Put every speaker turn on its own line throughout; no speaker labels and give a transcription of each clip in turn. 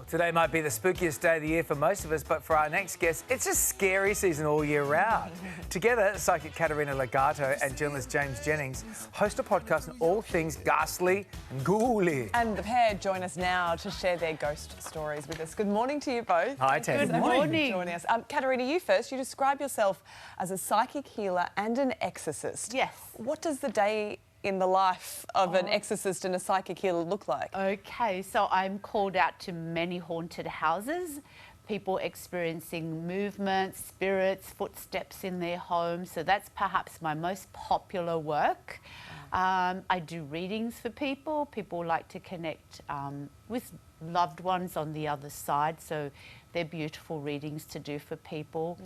Today might be the spookiest day of the year for most of us, but for our next guest, it's a scary season all year round. Together, psychic Caterina and journalist James Jennings host a podcast on all things ghastly and ghouly.
And the pair join us now to share their ghost stories with us. Good morning to you both.
Hi, Tam.
Good morning. Joining us. Caterina, you first. You describe yourself as a psychic healer and an exorcist.
Yes.
What does the day in the life of an exorcist and a psychic healer look like?
Okay, so I'm called out to many haunted houses, people experiencing movement, spirits, footsteps in their homes. So that's perhaps my most popular work. I do readings for people. People like to connect with loved ones on the other side, so they're beautiful readings to do for people.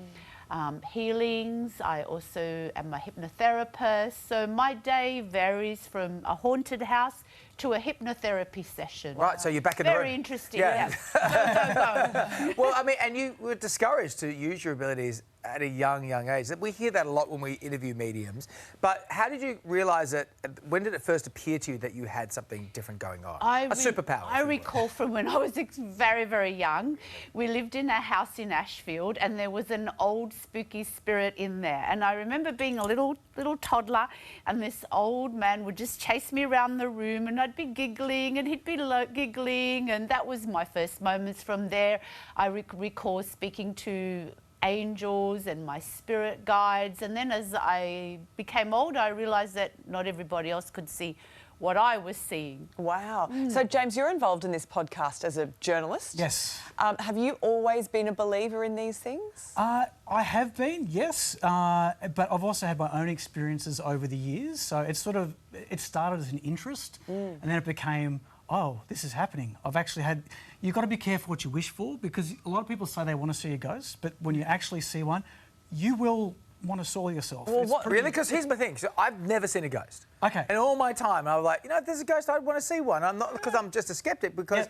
Healings, I also am a hypnotherapist, so my day varies from a haunted house to a hypnotherapy session.
Right, so you're back in the room.
Very interesting,
yeah.
Go.
Well, I mean, and you were discouraged to use your abilities at a young age. We hear that a lot when we interview mediums. But how did you realise that, when did it first appear to you that you had something different going on? A superpower.
I recall from when I was very, very young, we lived in a house in Ashfield and there was an old spooky spirit in there. And I remember being a little toddler and this old man would just chase me around the room and I'd be giggling and he'd be giggling, and that was my first moments. From there, I recall speaking to angels and my spirit guides, and then as I became older I realised that not everybody else could see what I was seeing.
Wow. So James, you're involved in this podcast as a journalist.
Yes.
Have you always been a believer in these things?
I have been, yes, but I've also had my own experiences over the years. So it started as an interest, and then it became, oh, this is happening. I've actually had... You've got to be careful what you wish for, because a lot of people say they want to see a ghost, but when you actually see one, you will want to saw yourself.
Well, really? Because here's my thing. So I've never seen a ghost.
Okay.
And all my time, I was like, if there's a ghost, I'd want to see one. I'm not because I'm just a skeptic, because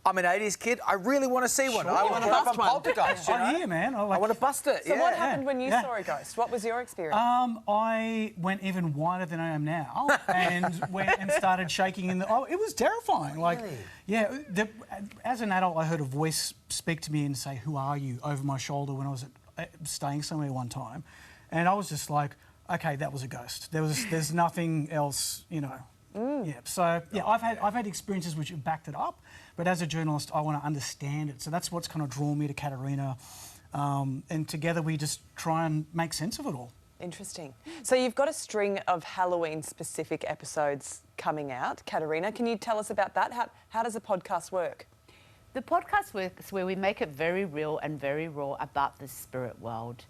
I'm an 80s kid. I really want to see one.
I want to bust one.
Poltergeist,
I'm here, man.
I want to bust it.
So what happened when you saw a ghost? What was your experience?
I went even wider than I am now and went and started shaking in the... Oh, it was terrifying. Like,
really?
Yeah. As an adult, I heard a voice speak to me and say, "Who are you?" over my shoulder when I was staying somewhere one time. And I was just like, okay, that was a ghost. There's nothing else, Yeah. So yeah, I've had experiences which have backed it up, but as a journalist, I want to understand it. So that's what's kind of drawn me to Caterina, and together we just try and make sense of it all.
Interesting. So you've got a string of Halloween-specific episodes coming out. Caterina, can you tell us about that? How does the podcast work?
The podcast works where we make it very real and very raw about the spirit world.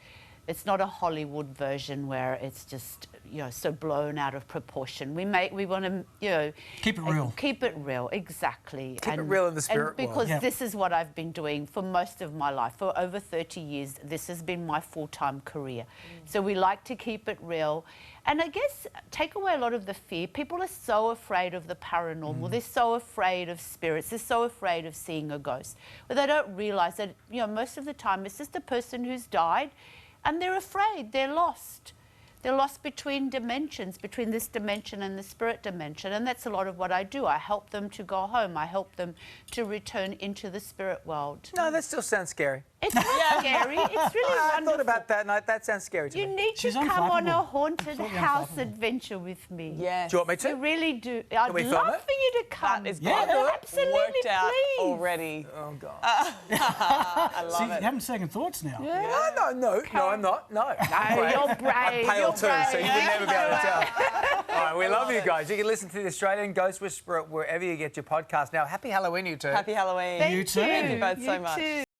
It's not a Hollywood version where it's just, so blown out of proportion. We want to,
keep it real.
Keep it real, exactly.
Keep it real in the spirit world.
Because this is what I've been doing for most of my life. For over 30 years, this has been my full-time career. So we like to keep it real. And I guess take away a lot of the fear. People are so afraid of the paranormal. They're so afraid of spirits. They're so afraid of seeing a ghost. But they don't realise that, most of the time it's just a person who's died, and they're afraid, they're lost. They're lost between dimensions, between this dimension and the spirit dimension. And that's a lot of what I do. I help them to go home. I help them to return into the spirit world.
No, that still sounds scary.
It's not scary. It's really wonderful.
I thought about that, and that sounds scary to me.
You need to come on a haunted house adventure with me.
Yes.
Do you want me to?
You really do. I'd love for you to come.
That is
absolutely,
worked out
please.
already.
Oh, God.
I love it.
You're having second thoughts now.
Yeah. No, I'm not. No.
You're brave.
I'm pale too, so you would never be able to tell. All right, we love you
it.
guys. You can listen to the Australian Ghost Whisperer wherever you get your podcast. Now, happy Halloween, you two.
Happy Halloween.
Thank
You too.
you.
Thank you both so much.
Too.